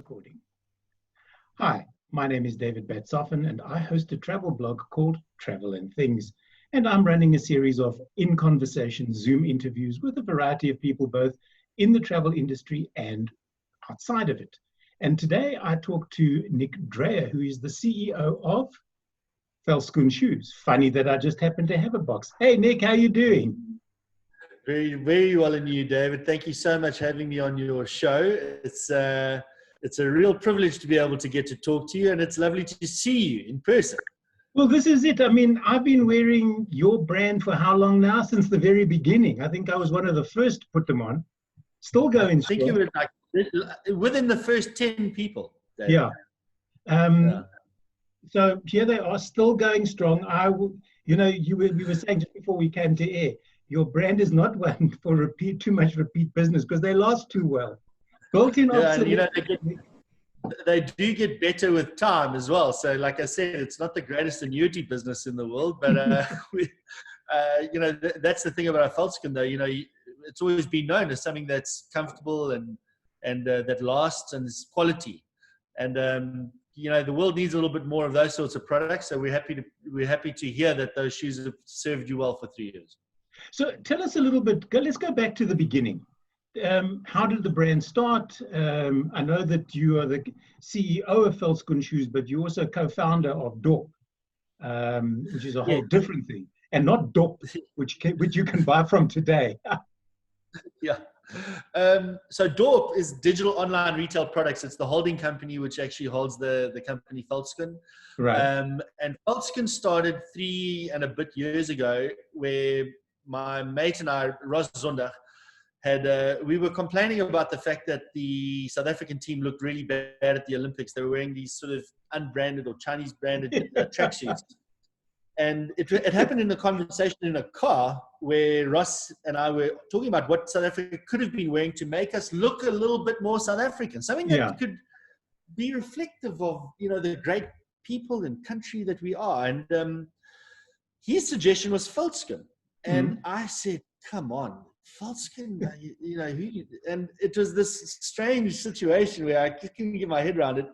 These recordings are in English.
Recording. Hi, my name is David Batsoffen and I host a travel blog called Travel and Things. And I'm running a series of In Conversation Zoom interviews with a variety of people, both in the travel industry and outside of it. And today I talk to Nick Dreyer, who is the CEO of Veldskoen Shoes. Funny that I just happen to have a box. Hey, Nick, how you doing? Very, very well, and you, David. Thank you so much for having me on your show. It's a real privilege to be able to get to talk to you, and it's lovely to see you in person. Well, this is it. I mean, I've been wearing your brand for how long now? Since the very beginning. I think I was one of the first to put them on. Still going strong. I think you were like within the first 10 people, David. Yeah. So here they are, still going strong. We were saying just before we came to air, your brand is not one for too much repeat business because they last too well. Built-in obsolete. They do get better with time as well. So, like I said, it's not the greatest annuity business in the world, but that's the thing about Veldskoen, though. It's always been known as something that's comfortable and that lasts and is quality. And the world needs a little bit more of those sorts of products. So we're happy to hear that those shoes have served you well for 3 years. So tell us a little bit. Let's go back to the beginning. How did the brand start? I know that you are the CEO of Veldskoen Shoes, but you're also co-founder of Dorp, which is a whole different thing, and not Dorp, which you can buy from today. Yeah. So Dorp is digital online retail products. It's the holding company which actually holds the company Veldskoen. Right. And Veldskoen started 3 and a bit years ago, where my mate and I, Ros Zondag, we were complaining about the fact that the South African team looked really bad at the Olympics. They were wearing these sort of unbranded or Chinese branded tracksuits. And it happened in a conversation in a car where Ross and I were talking about what South Africa could have been wearing to make us look a little bit more South African, something that could be reflective of, the great people and country that we are. And his suggestion was Veldskoen. And I said, come on, Veldskoen, and it was this strange situation where I couldn't get my head around it.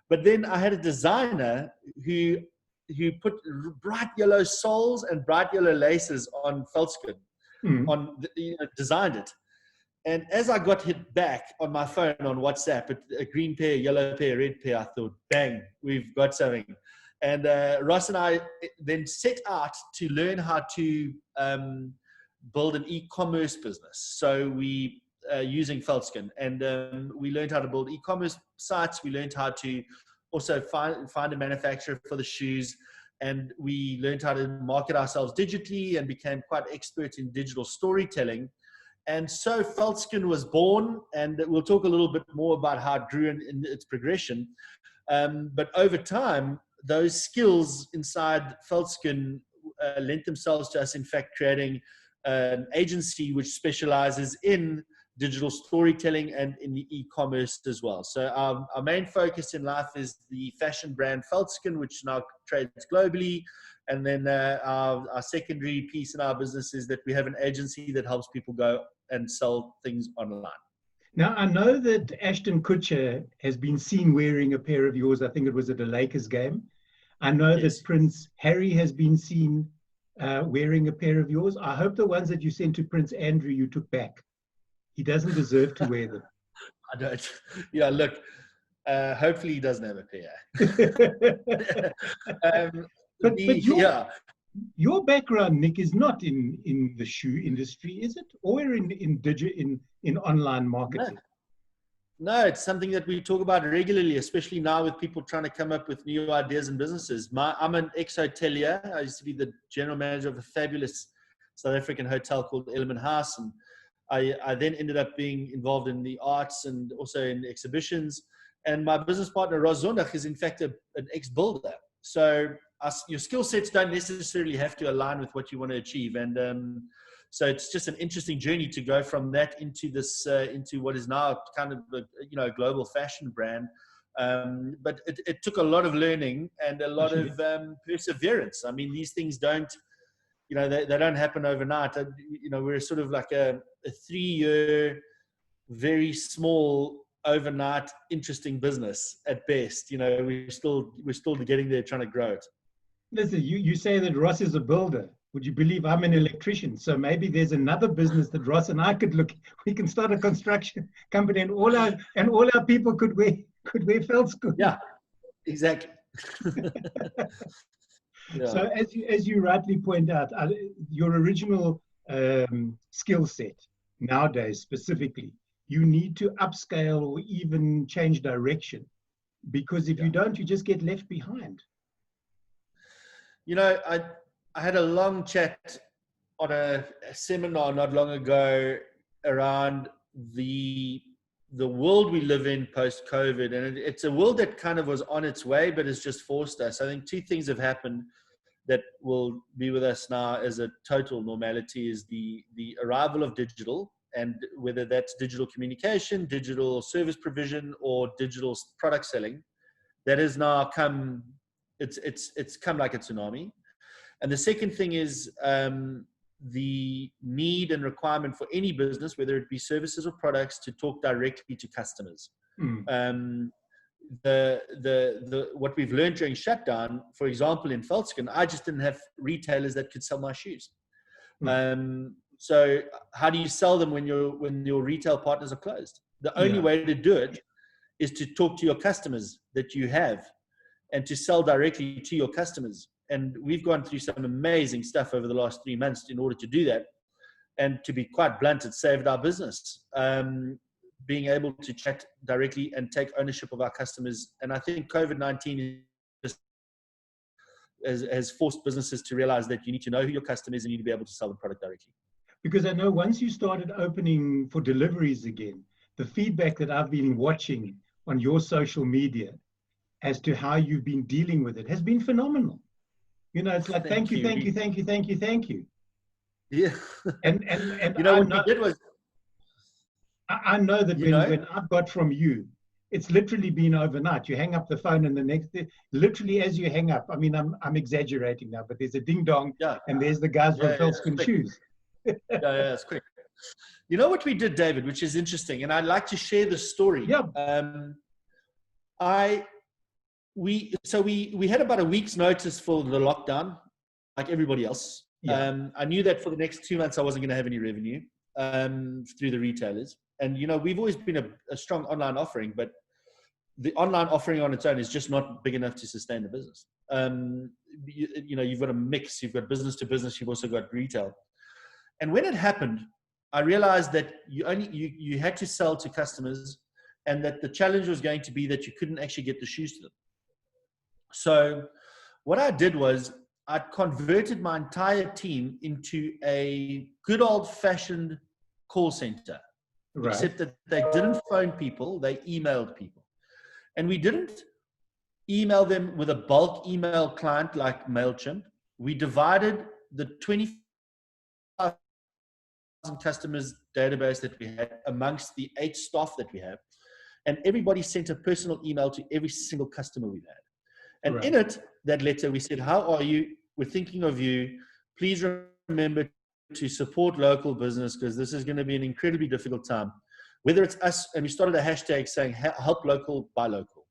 But then I had a designer who put bright yellow soles and bright yellow laces on Veldskoen, designed it. And as I got hit back on my phone on WhatsApp, a green pair, yellow pair, red pair, I thought, bang, we've got something. And Ross and I then set out to learn how to build an e-commerce business. So we using Veldskoen, and we learned how to build e-commerce sites. We learned how to also find a manufacturer for the shoes, and we learned how to market ourselves digitally and became quite expert in digital storytelling. And so Veldskoen was born, and we'll talk a little bit more about how it grew in its progression. But over time, those skills inside Veldskoen lent themselves to us, in fact, creating an agency which specializes in digital storytelling and in the e-commerce as well. So our main focus in life is the fashion brand Veldskoen, which now trades globally. And then our secondary piece in our business is that we have an agency that helps people go and sell things online. Now, I know that Ashton Kutcher has been seen wearing a pair of yours. I think it was at a Lakers game. I know that Prince Harry has been seen wearing a pair of yours. I hope the ones that you sent to Prince Andrew you took back. He doesn't deserve to wear them. I don't. Yeah, look, hopefully he doesn't have a pair. Your background, Nick, is not in the shoe industry, is it? Or in online marketing? No, it's something that we talk about regularly, especially now with people trying to come up with new ideas and businesses. I'm an ex-hotelier. I used to be the general manager of a fabulous South African hotel called Element House. And I then ended up being involved in the arts and also in exhibitions. And my business partner, Ros Zondag, is in fact an ex-builder. So your skill sets don't necessarily have to align with what you want to achieve. And so it's just an interesting journey to go from that into this, into what is now kind of a global fashion brand. But it took a lot of learning and a lot of perseverance. I mean, these things don't, they don't happen overnight. We're sort of like a 3-year, very small overnight interesting business at best. You know, we're still getting there, trying to grow it. Listen, you say that Ross is a builder. Would you believe I'm an electrician? So maybe there's another business that Ross and I could look. We can start a construction company, and all our people could wear Veldskoen. Yeah, exactly. Yeah. So as you rightly point out, your original skill set nowadays specifically, you need to upscale or even change direction, because if you don't, you just get left behind. You know, I had a long chat on a seminar not long ago around the world we live in post-COVID, and it's a world that kind of was on its way, but it's just forced us. I think two things have happened that will be with us now as a total normality: is the arrival of digital, and whether that's digital communication, digital service provision, or digital product selling, that has now come. It's come like a tsunami. And the second thing is the need and requirement for any business, whether it be services or products, to talk directly to customers. What we've learned during shutdown, for example, in Veldskoen, I just didn't have retailers that could sell my shoes. So how do you sell them when your retail partners are closed? The only way to do it is to talk to your customers that you have, and to sell directly to your customers. And we've gone through some amazing stuff over the last 3 months in order to do that. And to be quite blunt, it saved our business. Being able to chat directly and take ownership of our customers. And I think COVID-19 has forced businesses to realize that you need to know who your customer is and you need to be able to sell the product directly. Because I know once you started opening for deliveries again, the feedback that I've been watching on your social media as to how you've been dealing with it has been phenomenal. You know, it's like, thank you. Yeah. And you know, what we did was, I know that when I've got from you, it's literally been overnight. You hang up the phone and the next day, literally as you hang up, I mean, I'm exaggerating now, but there's a ding dong and there's the guys from Veldskoen Shoes. Yeah, it's quick. You know what we did, David, which is interesting, and I'd like to share the story. Yeah. We had about a week's notice for the lockdown, like everybody else. I knew that for the next 2 months I wasn't going to have any revenue through the retailers. And, you know, we've always been a strong online offering, but the online offering on its own is just not big enough to sustain the business. You know, you've got a mix. You've got business to business. You've also got retail. And when it happened, I realized that you had to sell to customers, and that the challenge was going to be that you couldn't actually get the shoes to them. So what I did was I converted my entire team into a good old-fashioned call center, except that they didn't phone people, they emailed people. And we didn't email them with a bulk email client like MailChimp. We divided the 25,000 customers database that we had amongst the 8 staff that we have. And everybody sent a personal email to every single customer we've had. And in it, that letter, we said, how are you? We're thinking of you. Please remember to support local business, because this is going to be an incredibly difficult time. Whether it's us, and we started a hashtag saying, help local, buy local.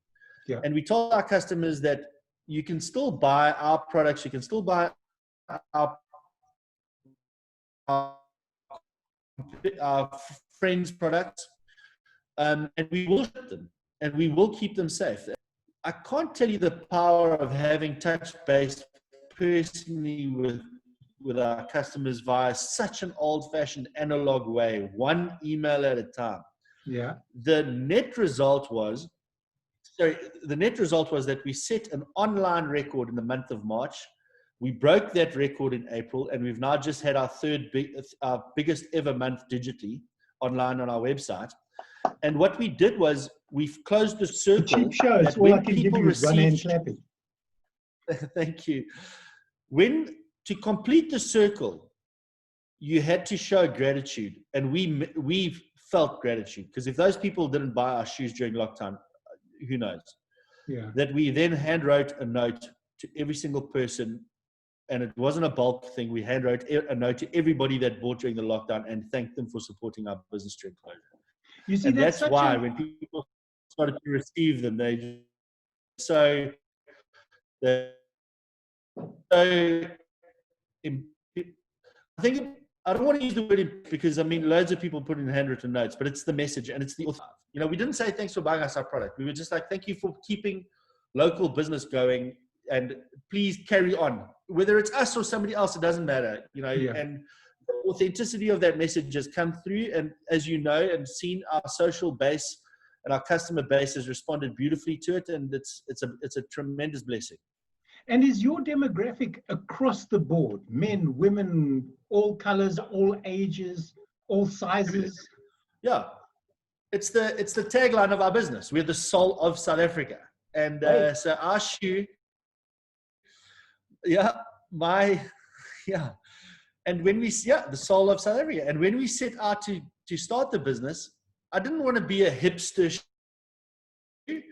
Yeah. And we told our customers that you can still buy our products. You can still buy our friends' products. And we will ship them, and we will keep them safe. I can't tell you the power of having touched base personally with our customers via such an old-fashioned analog way, one email at a time. Yeah. The net result was that we set an online record in the month of March. We broke that record in April, and we've now just had our biggest ever month digitally online on our website. And what we did was we've closed the circle. The cheap shows. All I can give you is one hand clapping. Thank you. To complete the circle, you had to show gratitude, and we felt gratitude, because if those people didn't buy our shoes during lockdown, who knows? Yeah. That we then hand wrote a note to every single person, and it wasn't a bulk thing. We hand wrote a note to everybody that bought during the lockdown and thanked them for supporting our business during closure. You see, And that's that's such why a... when people started to receive them, they just so they so I think I don't want to use the word because I mean loads of people put in handwritten notes, but it's the message and it's the author. You know, we didn't say thanks for buying us our product. We were just like, thank you for keeping local business going, and please carry on. Whether it's us or somebody else, it doesn't matter. You know, Yeah. and the authenticity of that message has come through. And as you know, and seen, our social base and our customer base has responded beautifully to it, and it's a tremendous blessing. And is your demographic across the board, men, women, all colors, all ages, all sizes? Yeah, it's the tagline of our business. We're the soul of South Africa, and Right. so our shoe, yeah, yeah, and when we the soul of South Africa, and when we set out to start the business, I didn't want to be a hipster shoe.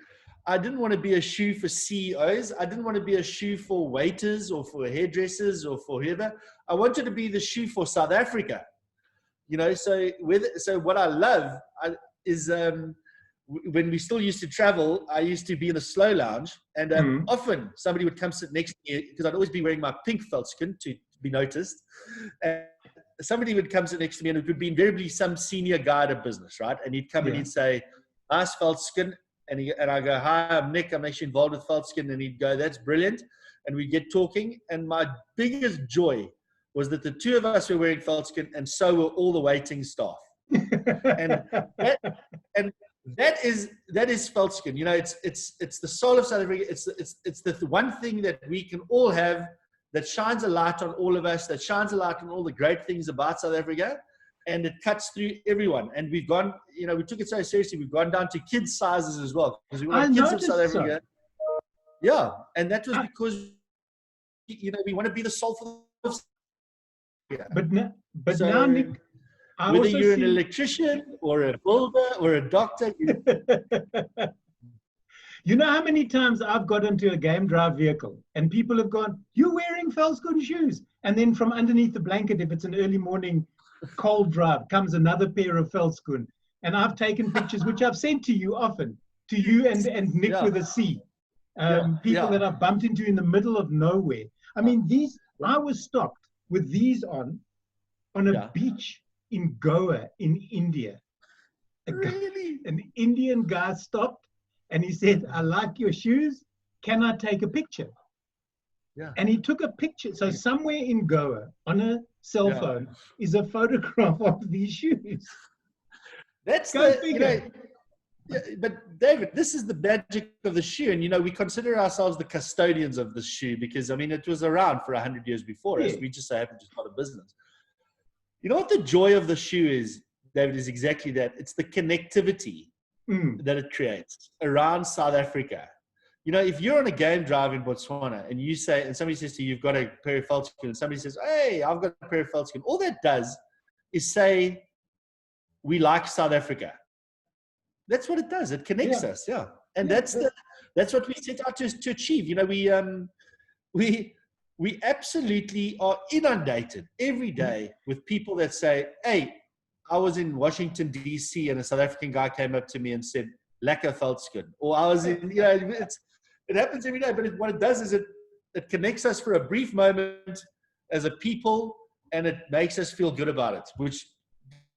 I didn't want to be a shoe for CEOs. I didn't want to be a shoe for waiters or for hairdressers or for whoever. I wanted to be the shoe for South Africa. You know, so what I love is when we still used to travel, I used to be in a slow lounge, and often somebody would come sit next to me because I'd always be wearing my pink Veldskoen to be noticed. And somebody would come sit next to me, and it would be invariably some senior guy at a business, right? And he'd come and he'd say, "Nice Veldskoen." And I go, "Hi, I'm Nick. I'm actually involved with Veldskoen." And he'd go, "That's brilliant." And we'd get talking. And my biggest joy was that the two of us were wearing Veldskoen, and so were all the waiting staff. and that is Veldskoen. You know, it's the soul of South Africa. It's the one thing that we can all have that shines a light on all of us, that shines a light on all the great things about South Africa. And it cuts through everyone. And we've gone, you know, we took it so seriously. We've gone down to kids' sizes as well, because we want kids of South Africa. So. Yeah, and that was because, you know, we want to be the soul for the. Yeah. But now, Nick, whether you're an electrician or a builder or a doctor. You know how many times I've got into a game drive vehicle and people have gone, "You're wearing Veldskoen shoes." And then from underneath the blanket, if it's an early morning cold drive, comes another pair of Veldskoen. And I've taken pictures, which I've sent to you often, to you and Nick with a C. People that I've bumped into in the middle of nowhere. I mean, I was stopped with these on a beach in Goa in India. Really? An Indian guy stopped and he said, "I like your shoes. Can I take a picture?" Yeah. And he took a picture. So somewhere in Goa on a cell phone is a photograph of these shoes. That's but David, this is the magic of the shoe. And, you know, we consider ourselves the custodians of the shoe because, I mean, it was around for 100 years before us. We just so happened to start a business. You know what the joy of the shoe is, David, is exactly that. It's the connectivity that it creates around South Africa. You know, if you're on a game drive in Botswana and you say, and somebody says to you, "You've got a pair of Veldskoen," and somebody says, "Hey, I've got a pair of Veldskoen," all that does is say, "We like South Africa." That's what it does. It connects us. Yeah. And that's what we set out to achieve. You know, we absolutely are inundated every day with people that say, "Hey, I was in Washington, D.C. and a South African guy came up to me and said, 'Lekker Veldskoen.'" Or I was in, you know, it happens every day, but what it does is it connects us for a brief moment as a people, and it makes us feel good about it, which,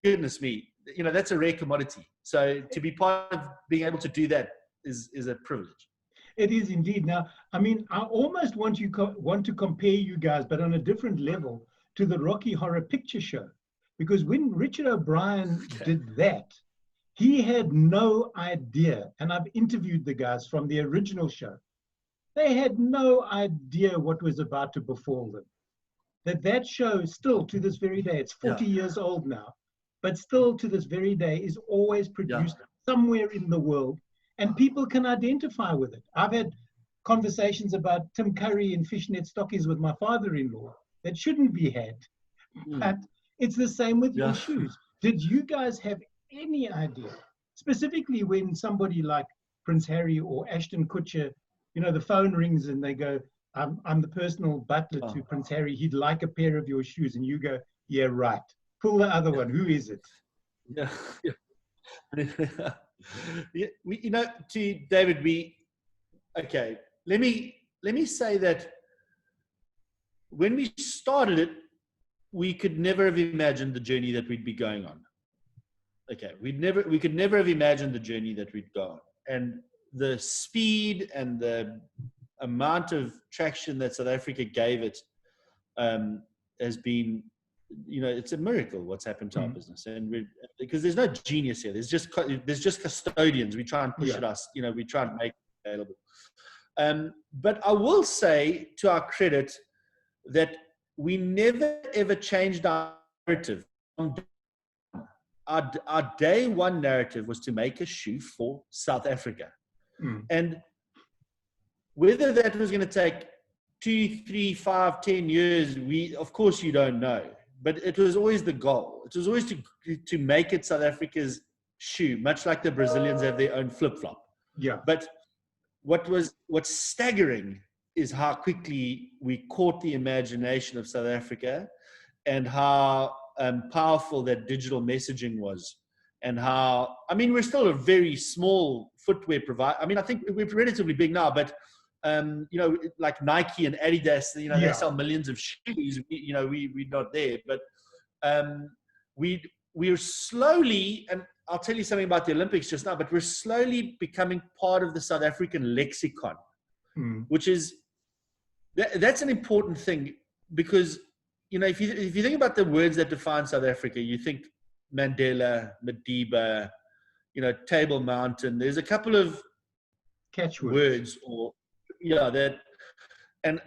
goodness me, you know, that's a rare commodity. So to be part of being able to do that is a privilege. It is indeed. Now, I mean, I almost want to compare you guys, but on a different level, to the Rocky Horror Picture Show. Because when Richard O'Brien did that, he had no idea, and I've interviewed the guys from the original show, they had no idea what was about to befall them. That show still, to this very day, it's 40 years old now, but still to this very day is always produced somewhere in the world, and people can identify with it. I've had conversations about Tim Curry and fishnet stockies with my father-in-law that shouldn't be had, but it's the same with your shoes. Did you guys have any idea, specifically when somebody like Prince Harry or Ashton Kutcher, you know, the phone rings and they go, I'm the personal butler to Prince Harry, he'd like a pair of your shoes, and you go, "Yeah, right. Pull the other one. Who is it?" To David, okay. Let me say that when we started it, we could never have imagined the journey that we'd be going on. Okay, we could never have imagined the journey that we'd go on, and the speed and the amount of traction that South Africa gave it has been, it's a miracle what's happened to our business, and because there's no genius here. There's just custodians. We try and push it us. We try and make it available. But I will say, to our credit, that we never ever changed our narrative. Our day one narrative was to make a shoe for South Africa. And whether that was going to take 2, 3, 5, 10 years, of course you don't know. But it was always the goal. It was always to make it South Africa's shoe, much like the Brazilians have their own flip-flop. Yeah. But what's staggering is how quickly we caught the imagination of South Africa, and how powerful that digital messaging was, and how, we're still a very small footwear provider. I think we're relatively big now, but like Nike and Adidas, they sell millions of shoes. We're not there, but we're slowly, and I'll tell you something about the Olympics just now, but we're slowly becoming part of the South African lexicon, which is, that's an important thing, because if you think about the words that define South Africa, you think Mandela, Madiba, Table Mountain. There's a couple of catchwords, that, and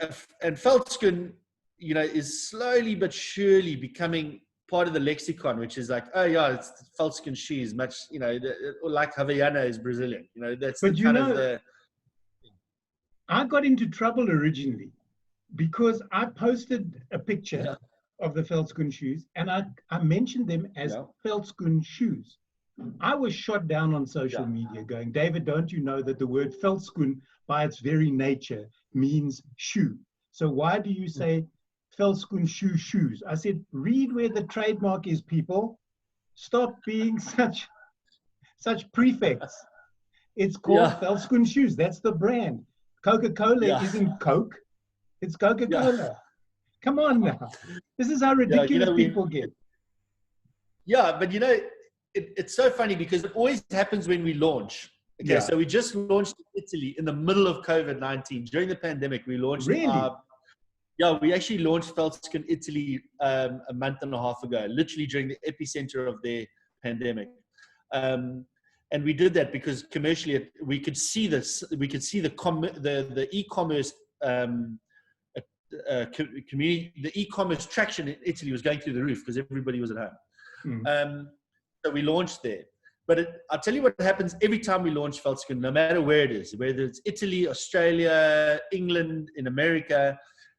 Veldskoen, is slowly but surely becoming part of the lexicon, which is like, it's Veldskoen Shoes, much, like Havaiana is Brazilian. That's but the kind of the. I got into trouble originally because I posted a picture of the Veldskoen shoes, and I mentioned them as Veldskoen Shoes. I was shot down on social media going, David, don't you know that the word Veldskoen by its very nature means shoe? So why do you say Veldskoen shoes? I said, read where the trademark is, people. Stop being such prefects. It's called Veldskoen Shoes. That's the brand. Coca-Cola isn't Coke. It's Coca-Cola. Come on now. This is how ridiculous people get. Yeah, but it's so funny because it always happens when we launch. Okay, so we just launched in Italy in the middle of COVID-19. During the pandemic, we launched. Really? We actually launched Veldskoen Italy a month and a half ago, literally during the epicenter of their pandemic. And we did that because commercially we could see this. We could see the e-commerce community, the e-commerce traction in Italy was going through the roof because everybody was at home. So we launched there. But I'll tell you what happens every time we launch Veldskoen, no matter where it is, whether it's Italy, Australia, England, in America.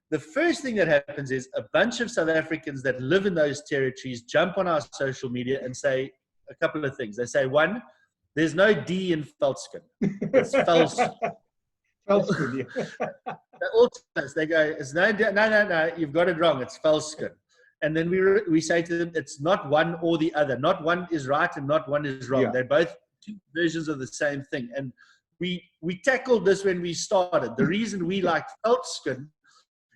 The first thing that happens is a bunch of South Africans that live in those territories jump on our social media and say a couple of things. They say, one, there's no D in Veldskoen. It's Veldskoen. Veldskoen, They all tell us, they go, it's no, you've got it wrong. It's Veldskoen. And then we say to them, it's not one or the other. Not one is right and not one is wrong. They're both two versions of the same thing. And we tackled this when we started. The reason we liked Veldskoen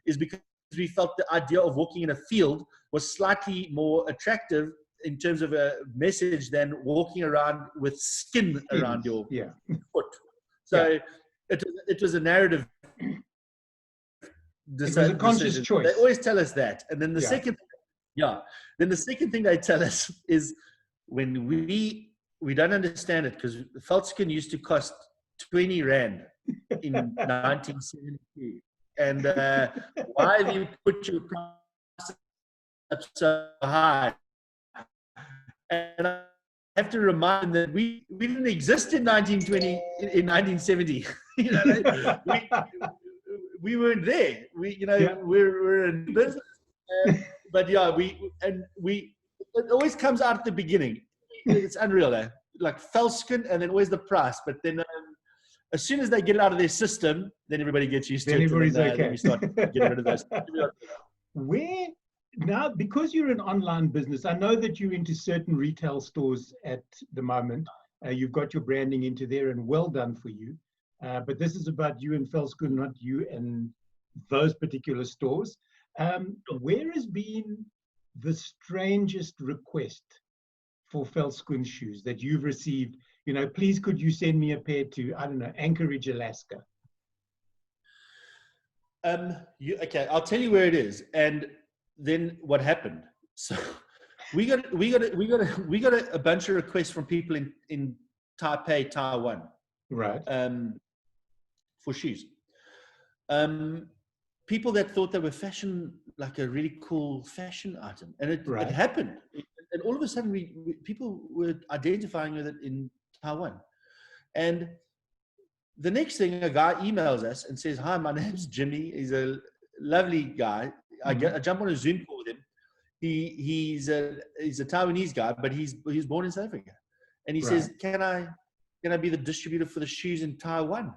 is because we felt the idea of walking in a field was slightly more attractive in terms of a message than walking around with skin around your foot. So it was a narrative. It was a conscious choice. They always tell us that. And then the second thing they tell us is when we don't understand it, because Veldskoen used to cost 20 Rand in 1972. And why have you put your price up so high? And I have to remind them that we didn't exist in 1970. We weren't there. We're in business. But it always comes out at the beginning. It's unreal, like Veldskoen, and then always the price. But then as soon as they get it out of their system, then everybody gets used to it. Everybody's okay. Then we start getting rid of those. Where now, because you're an online business, I know that you're into certain retail stores at the moment. You've got your branding into there, and well done for you. But this is about you and Veldskoen, not you and those particular stores. Where has been the strangest request for Veldskoen shoes that you've received? You know, please, could you send me a pair to, I don't know, Anchorage, Alaska? Okay, I'll tell you where it is, and then what happened. So we got a bunch of requests from people in Taipei, Taiwan, Right. for shoes. People that thought they were fashion, like a really cool fashion item, and it happened. And all of a sudden, people were identifying with it in Taiwan, and the next thing, a guy emails us and says, "Hi, my name's Jimmy. He's a lovely guy. I jump on a Zoom call with him. He's a Taiwanese guy, but he's born in South Africa, and he says, can I be the distributor for the shoes in Taiwan?"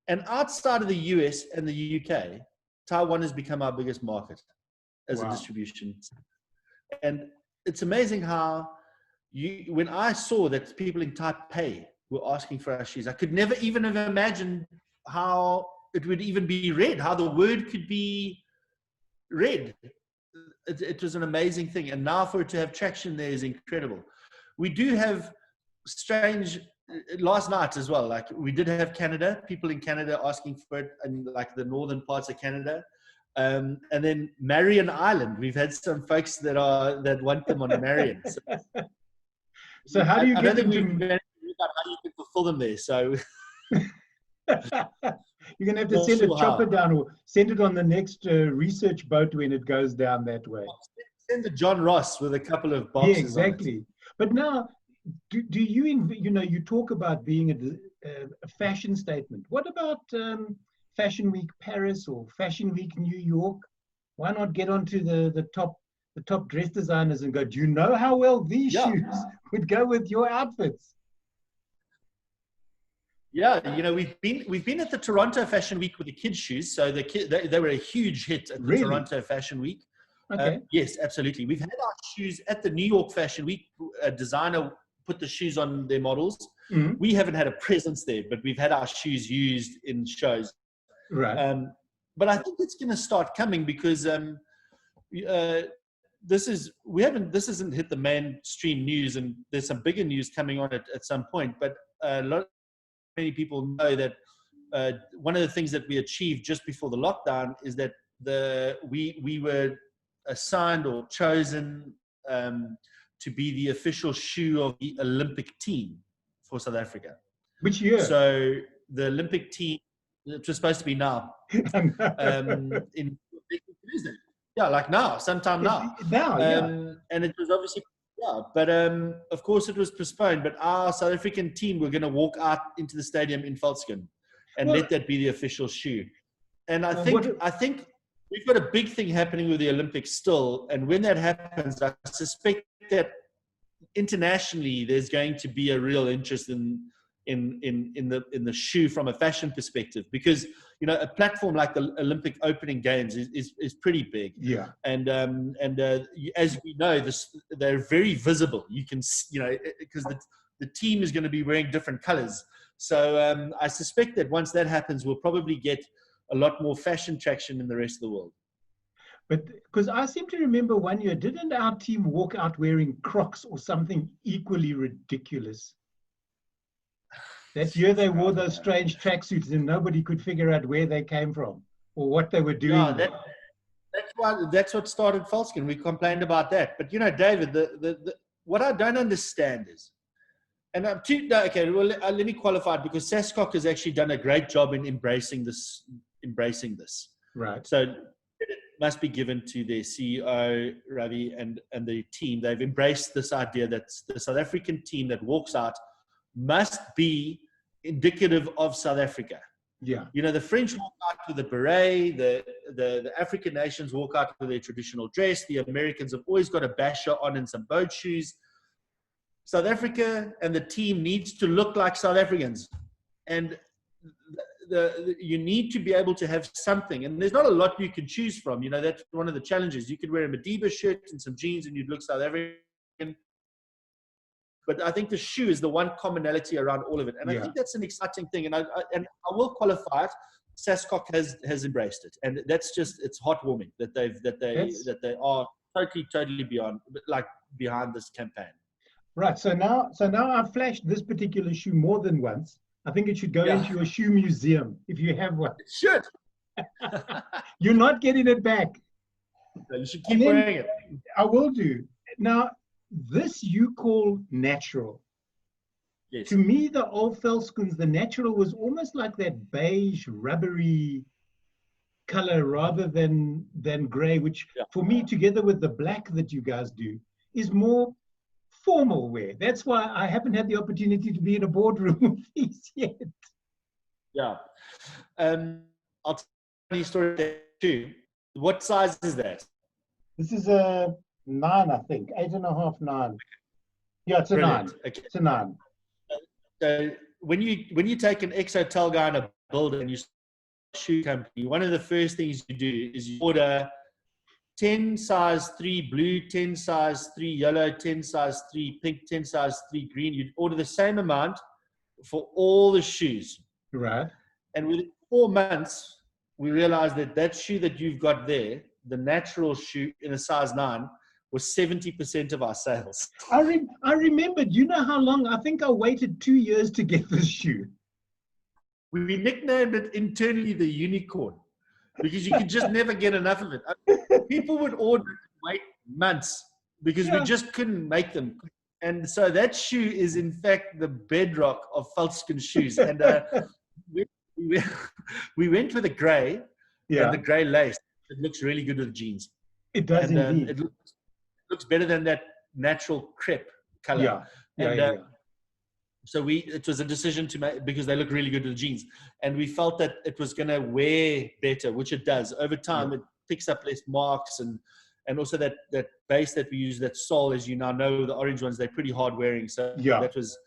And outside of the US and the UK, Taiwan has become our biggest market as a distribution. And it's amazing how when I saw that people in Taipei were asking for our shoes, I could never even have imagined how it would even be read, how the word could be read. It was an amazing thing. And now for it to have traction there is incredible. We do have strange, last night as well, like we did have Canada, people in Canada asking for it, and like the northern parts of Canada. And then Marion Island, we've had some folks that want them on Marion. So how do you get them to out how you can fulfill them there? So you're gonna have to send a chopper down, or send it on the next research boat when it goes down that way. Send to John Ross with a couple of boxes. Yeah, exactly. But now, do you, you know, you talk about being a fashion statement. What about Fashion Week Paris or Fashion Week New York? Why not get onto the top dress designers and go, do you know how well these shoes would go with your outfits? Yeah, you know, we've been at the Toronto Fashion Week with the kids' shoes. So they were a huge hit at the Toronto Fashion Week. Okay. Yes, absolutely. We've had our shoes at the New York Fashion Week. A designer put the shoes on their models. Mm-hmm. We haven't had a presence there, but we've had our shoes used in shows. Right. But I think it's going to start coming because this hasn't hit the mainstream news, and there's some bigger news coming on it at some point. But many people know that one of the things that we achieved just before the lockdown is that we were assigned or chosen to be the official shoe of the Olympic team for South Africa. Which year? So the Olympic team, it was supposed to be now. Like now, sometime now. And it was obviously, but of course it was postponed. But our South African team were going to walk out into the stadium in Veldskoen and let that be the official shoe. And I think we've got a big thing happening with the Olympics still. And when that happens, I suspect that internationally there's going to be a real interest in the shoe from a fashion perspective, because you know a platform like the Olympic opening games is pretty big. Yeah. And as we know, they're very visible. You can, you know, because the team is going to be wearing different colors. So I suspect that once that happens, we'll probably get a lot more fashion traction in the rest of the world. But because I seem to remember one year, didn't our team walk out wearing Crocs or something equally ridiculous? That year they wore those strange tracksuits and nobody could figure out where they came from or what they were doing. Yeah, that's what started Veldskoen. We complained about that. But you know, David, what I don't understand is, and let me qualify it, because Sascock has actually done a great job in embracing this. Right. So it must be given to their CEO, Ravi, and the team. They've embraced this idea that the South African team that walks out must be indicative of South Africa. Yeah. You know, the French walk out with a beret, the African nations walk out with their traditional dress, the Americans have always got a basher on and some boat shoes. South Africa and the team needs to look like South Africans. And you need to be able to have something, and there's not a lot you can choose from. You know, that's one of the challenges. You could wear a Madiba shirt and some jeans, and you'd look South African. But I think the shoe is the one commonality around all of it, and I think that's an exciting thing. And I will qualify it. Sascock has embraced it, and that's just, it's heartwarming that they are totally behind this campaign. Right. So now I've flashed this particular shoe more than once. I think it should go into your shoe museum if you have one. It should. You're not getting it back. You should keep wearing it. I will do. Now, this you call natural. Yes. To me, the old Veldskoens, the natural was almost like that beige, rubbery color rather than gray, which for me, together with the black that you guys do, is more formal wear. That's why I haven't had the opportunity to be in a boardroom with these yet. Yeah. I'll tell you a story there too. What size is that? This is a 9, I think. 8.5, 9. Yeah, it's a Brilliant. 9. Okay. It's a 9. So when you take an ex-hotel guy in a building and you start a shoe company, one of the first things you do is you order 10 size 3 blue, 10 size 3 yellow, 10 size 3 pink, 10 size 3 green. You'd order the same amount for all the shoes. Right. And within 4 months, we realized that shoe that you've got there, the natural shoe in a size 9, was 70% of our sales. I remembered, you know how long? I think I waited 2 years to get this shoe. We nicknamed it internally the unicorn because you could just never get enough of it. People would order and wait months because we just couldn't make them. And so that shoe is in fact the bedrock of Veldskoen Shoes. And we went with a gray, and the gray lace. It looks really good with jeans. It does indeed. It looks better than that natural crepe color. So it was a decision to make because they look really good with jeans, and we felt that it was going to wear better, which it does over time. It picks up less marks, and also that base that we use, that sole, as you now know, the orange ones, they're pretty hard wearing. So it was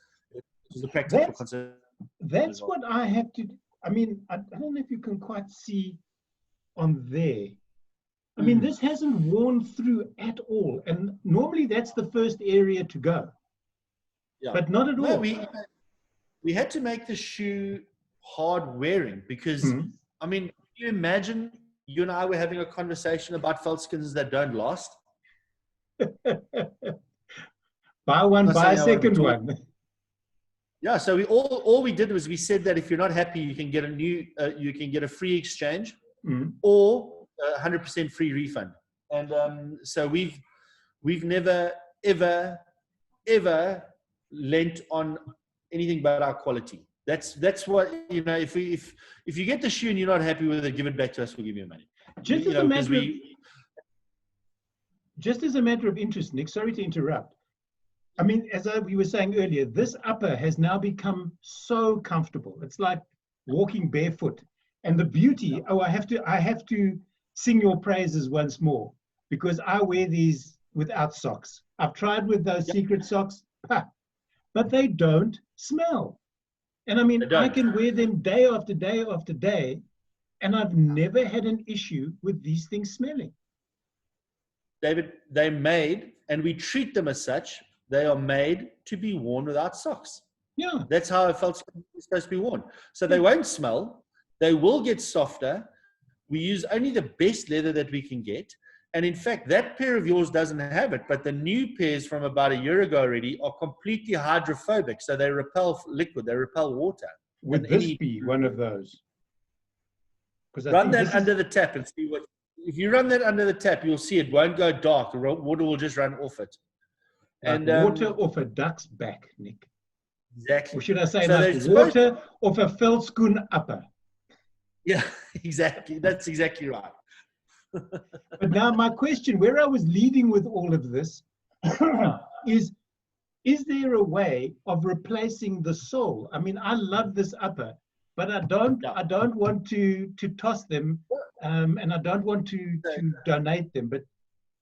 a practical concept. That's what I have to. I mean, I don't know if you can quite see on there. I mean, this hasn't worn through at all. And normally that's the first area to go. Yeah. But not at all. We had to make the shoe hard wearing because, I mean, can you imagine you and I were having a conversation about Veldskoens that don't last? Buy one, buy a second one. Yeah, so all we did was we said that if you're not happy, you can get you can get a free exchange or 100% free refund. And so we've never ever lent on anything but our quality. That's what, you know, if you get the shoe and you're not happy with it, give it back to us, we'll give you money. Just as a matter of interest, Nick, sorry to interrupt. I mean, as we were saying earlier, this upper has now become so comfortable. It's like walking barefoot. And the beauty, I have to sing your praises once more, because I wear these without socks. I've tried with those secret socks, but they don't smell. And I mean, I can wear them day after day after day, and I've never had an issue with these things smelling. David, they're made, and we treat them as such. They are made to be worn without socks. Yeah. That's how a Veldskoen is supposed to be worn. So they won't smell. They will get softer. We use only the best leather that we can get. And in fact, that pair of yours doesn't have it, but the new pairs from about a year ago already are completely hydrophobic. So they repel liquid, they repel water. Would this be one of those? Run that under the tap and see what, if you run that under the tap, you'll see it won't go dark. The water will just run off it. And water off a duck's back, Nick. Exactly. Or should I say water off a Veldskoen upper? Yeah, exactly. That's exactly right. But now my question, where I was leading with all of this, is there a way of replacing the sole? I mean, I love this upper, but I don't want to toss them, and I don't want to donate them. But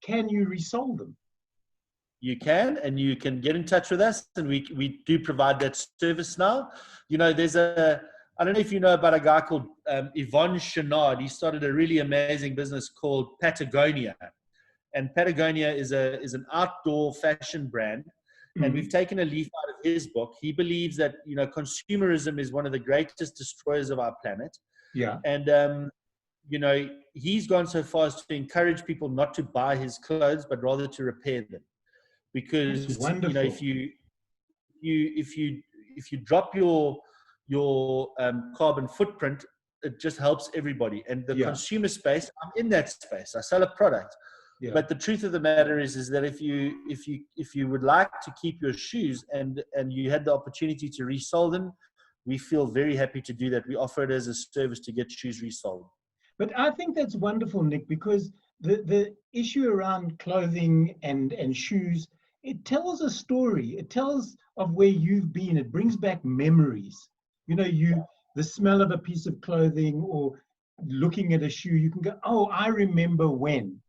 can you resole them? You can, and you can get in touch with us, and we do provide that service now. You know, there's a I don't know if you know about a guy called Yvon Chouinard. He started a really amazing business called Patagonia. And Patagonia is an outdoor fashion brand. And we've taken a leaf out of his book. He believes that, consumerism is one of the greatest destroyers of our planet. Yeah. And, he's gone so far as to encourage people not to buy his clothes, but rather to repair them. Because, if you drop your carbon footprint, it just helps everybody. And the consumer space, I'm in that space. I sell a product. Yeah. But the truth of the matter is that if you would like to keep your shoes and you had the opportunity to resell them, we feel very happy to do that. We offer it as a service to get shoes resold. But I think that's wonderful, Nick, because the issue around clothing and shoes, it tells a story. It tells of where you've been. It brings back memories. The smell of a piece of clothing or looking at a shoe, you can go, oh, I remember when.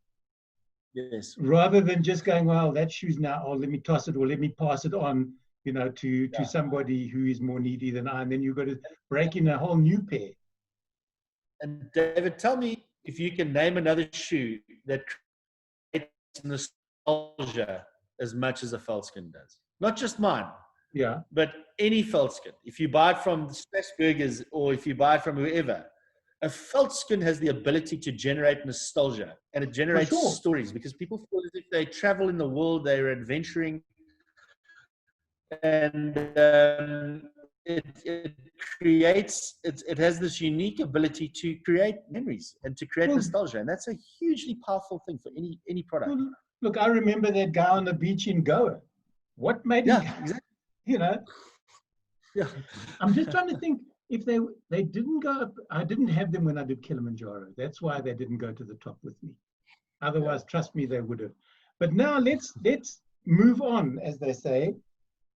Yes. Rather than just going, well, that shoe's now, oh, let me toss it or let me pass it on, to somebody who is more needy than I, and then you've got to break in a whole new pair. And David, tell me if you can name another shoe that creates nostalgia as much as a Veldskoen does. Not just mine. Yeah. But any Veldskoen. If you buy it from Spasburgers or if you buy it from whoever, a Veldskoen has the ability to generate nostalgia, and it generates stories because people feel as if they travel in the world, they're adventuring, and it has this unique ability to create memories and to create nostalgia, and that's a hugely powerful thing for any product. Well, look, I remember that guy on the beach in Goa. What made him? Exactly. Yeah. I'm just trying to think. If they didn't go up, I didn't have them when I did Kilimanjaro. That's why they didn't go to the top with me. Otherwise, trust me, they would have. But now let's move on, as they say.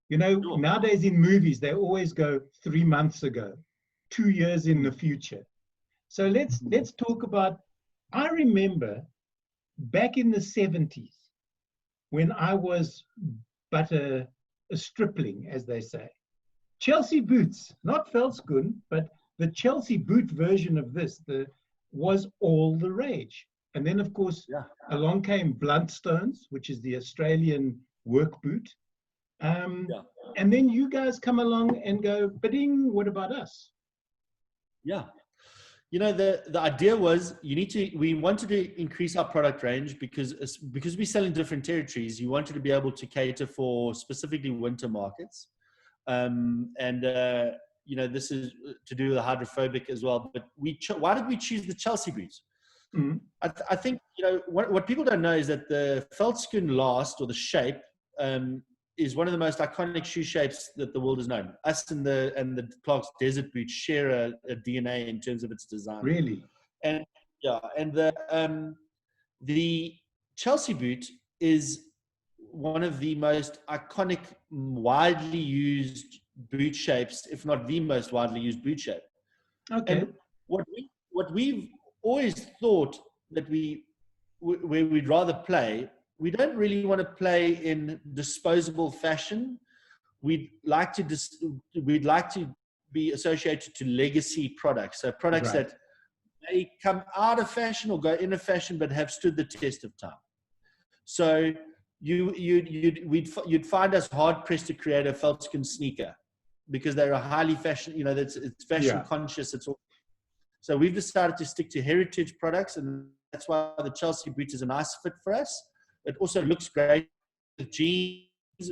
Nowadays in movies, they always go 3 months ago, 2 years in the future. So let's talk about, I remember back in the 70s, when I was but a stripling, as they say. Chelsea boots, not Veldskoen, but the Chelsea boot version of this was all the rage. And then, of course, along came Bluntstones, which is the Australian work boot. And then you guys come along and go, "Ba-ding, what about us?" Yeah. The idea was we wanted to increase our product range because we sell in different territories. You wanted to be able to cater for specifically winter markets. This is to do with the hydrophobic as well. But why did we choose the Chelsea boot? Mm-hmm. I think what people don't know is that the Veldskoen last, or the shape, is one of the most iconic shoe shapes that the world has known. Us and the Clark's Desert boot share a DNA in terms of its design. Really? And the Chelsea boot is one of the most iconic, widely used boot shapes, if not the most widely used boot shape. Okay. And what we've always thought that where we'd rather play, we don't really want to play in disposable fashion. We'd like to be associated to legacy products. So products that may come out of fashion or go into fashion, but have stood the test of time. So you'd find us hard pressed to create a Veldskoen sneaker because they're a highly fashion, it's fashion conscious. So we've decided to stick to heritage products, and that's why the Chelsea boot is a nice fit for us. It also looks great with jeans.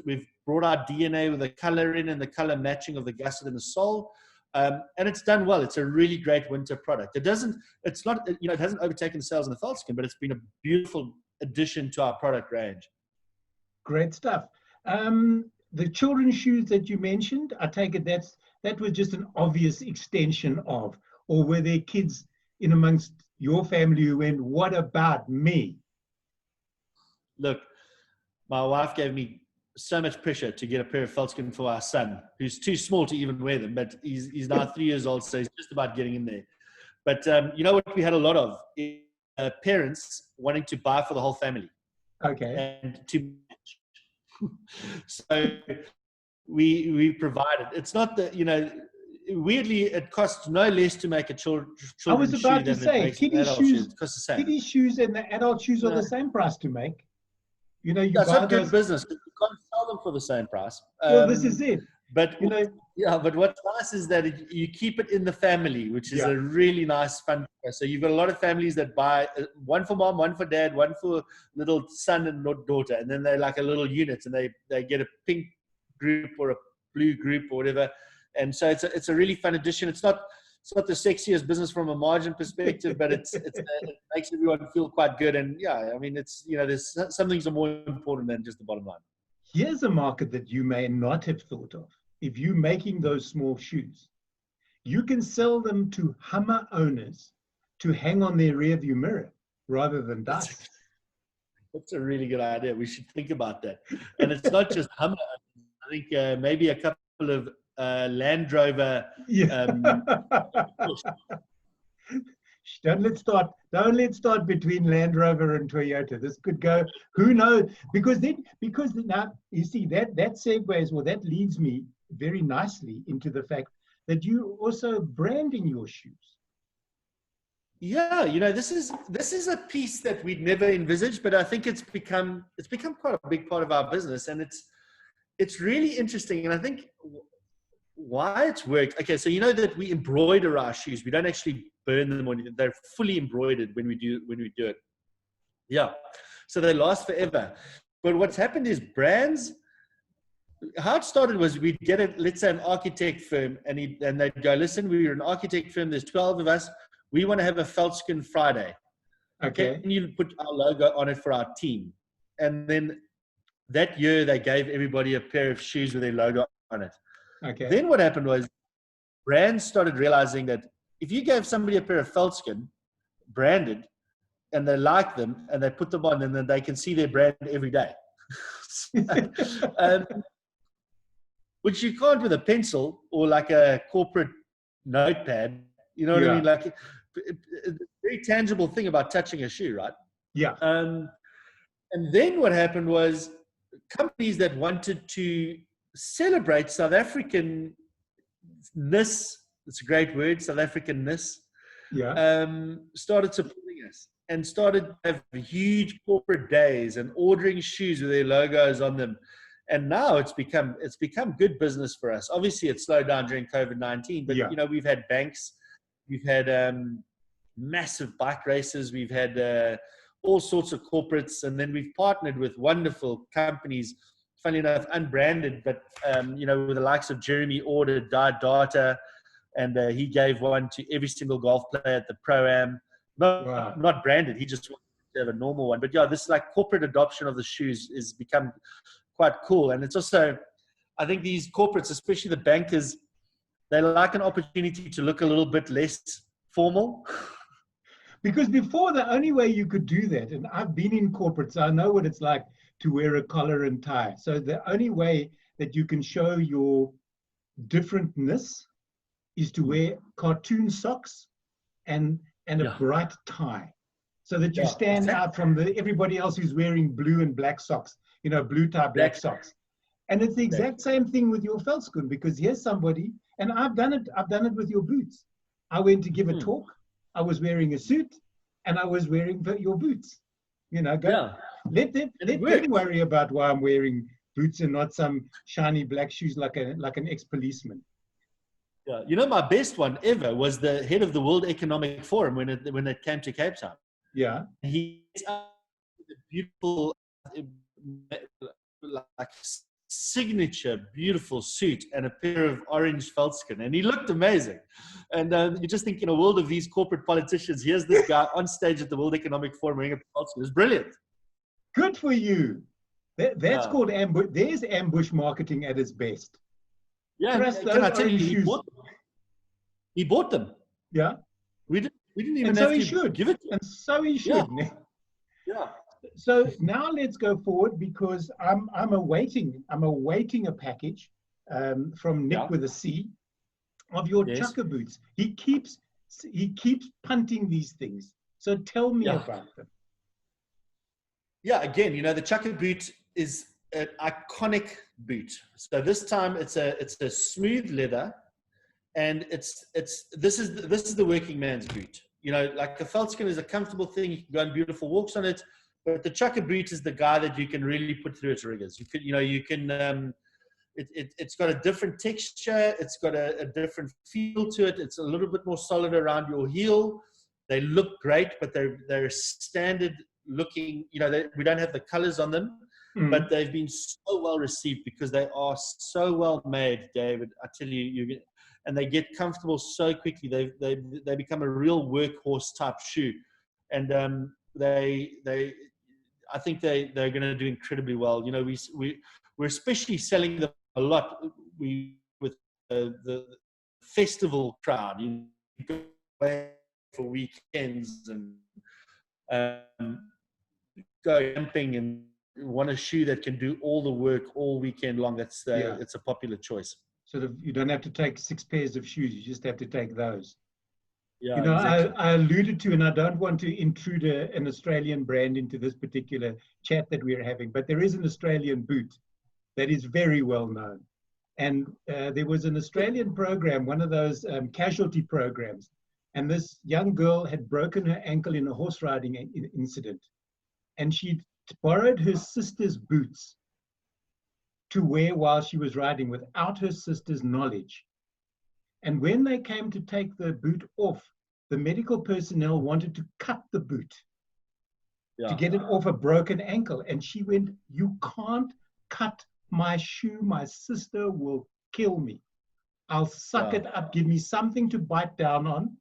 We've brought our DNA with the color in and the color matching of the gusset and the sole. And it's done well. It's a really great winter product. It hasn't overtaken the sales in the Veldskoen, but it's been a beautiful addition to our product range. Great stuff. The children's shoes that you mentioned, I take it that was just an obvious extension of, or were there kids in amongst your family who went, "What about me?" Look, my wife gave me so much pressure to get a pair of Veldskoen for our son, who's too small to even wear them, but he's now 3 years old, so he's just about getting in there. But what we had a lot of is parents wanting to buy for the whole family. Okay. And so we provided. It's not that, weirdly, it costs no less to make a children's I was shoe about to than it say, makes an adult shoe. It costs the same. kiddie shoes and the adult shoes are the same price to make. You know, you That's buy not those. good business. You can't sell them for the same price. Well, this is it. But you know, but what's nice is that you keep it in the family, which is a really nice fun. So you've got a lot of families that buy one for mom, one for dad, one for little son and daughter, and then they're like a little unit, and they get a pink group or a blue group or whatever. And so it's a really fun addition. It's not the sexiest business from a margin perspective, but it makes everyone feel quite good. And I mean, it's there's some things are more important than just the bottom line. Here's a market that you may not have thought of. If you're making those small shoes, you can sell them to Hummer owners to hang on their rearview mirror rather than dust. That's a really good idea. We should think about that. And it's not just Hummer. I think maybe a couple of Land Rover. Don't let's start between Land Rover and Toyota. This could go, who knows? Because now you see that segues, well, that leads me very nicely into the fact that you also branding your shoes. Yeah, this is a piece that we'd never envisaged, but I think it's become quite a big part of our business, and it's really interesting. And I think why it's worked. Okay, so that we embroider our shoes. We don't actually burn them on; they're fully embroidered when we do it. Yeah, so they last forever. But what's happened is brands. How it started was we'd get let's say an architect firm, and they'd go, listen, we're an architect firm. There's 12 of us. We want to have a Veldskoen Friday. Okay. Can you put our logo on it for our team? And then that year they gave everybody a pair of shoes with their logo on it. Okay. Then what happened was brands started realizing that if you gave somebody a pair of Veldskoen branded and they like them and they put them on, and then they can see their brand every day. Which you can't with a pencil or like a corporate notepad. You know what I mean? Like a very tangible thing about touching a shoe, right? Yeah. And then what happened was companies that wanted to celebrate South Africanness, it's a great word, South Africanness, started supporting us and started to have huge corporate days and ordering shoes with their logos on them. And now it's become good business for us. Obviously, it slowed down during COVID-19, but we've had banks, we've had massive bike races, we've had all sorts of corporates, and then we've partnered with wonderful companies. Funny enough, unbranded, but with the likes of Jeremy Order, Data, and he gave one to every single golf player at the Pro-Am. Not branded. He just wanted to have a normal one. But this like corporate adoption of the shoes has become quite cool. And it's also, I think these corporates, especially the bankers, they like an opportunity to look a little bit less formal. Because before, the only way you could do that, and I've been in corporates, I know what it's like to wear a collar and tie. So the only way that you can show your differentness is to wear cartoon socks and a bright tie, so that you stand out from everybody else who's wearing blue and black socks, blue tie, black socks. And it's the exact same thing with your Veldskoen, because here's somebody, and I've done it with your boots. I went to give a talk. I was wearing a suit and I was wearing your boots. Let them worry about why I'm wearing boots and not some shiny black shoes like an ex-policeman. Yeah, my best one ever was the head of the World Economic Forum when it came to Cape Town. Yeah. He's a beautiful, like signature, beautiful suit and a pair of orange Veldskoen, and he looked amazing. And you just think, in a world of these corporate politicians, here's this guy on stage at the World Economic Forum wearing a Veldskoen. It's brilliant. Good for you. That's called ambush. There's ambush marketing at its best. Yeah, can I tell you, he bought them. Yeah. We didn't even and have so to he should. give it to him. And so he should. Yeah. So now let's go forward, because I'm awaiting a package from Nick with a C of your Chukka boots. He keeps punting these things. So tell me about them. Yeah, again, the Chukka boot is an iconic boot. So this time it's a smooth leather. And this is the working man's boot. You know, like the Veldskoen is a comfortable thing. You can go on beautiful walks on it, but the trucker boot is the guy that you can really put through its rigors. It's got a different texture. It's got a different feel to it. It's a little bit more solid around your heel. They look great, but they're standard looking. You know, we don't have the colors on them, but they've been so well received because they are so well made, David. I tell you, and they get comfortable so quickly. They become a real workhorse type shoe, and I think they're going to do incredibly well. You know, we're especially selling them a lot with the festival crowd. You go away for weekends and go camping and want a shoe that can do all the work all weekend long. It's a popular choice. Sort of, you don't have to take 6 pairs of shoes. You just have to take those. Yeah, you know, exactly. I alluded to, and I don't want to intrude an Australian brand into this particular chat that we're having, but there is an Australian boot that is very well known. And there was an Australian program, one of those casualty programs, and this young girl had broken her ankle in a horse riding incident. And she'd borrowed her sister's boots to wear while she was riding without her sister's knowledge. And when they came to take the boot off, the medical personnel wanted to cut the boot to get it off a broken ankle. And she went, "You can't cut my shoe. My sister will kill me. I'll suck it up. Give me something to bite down on.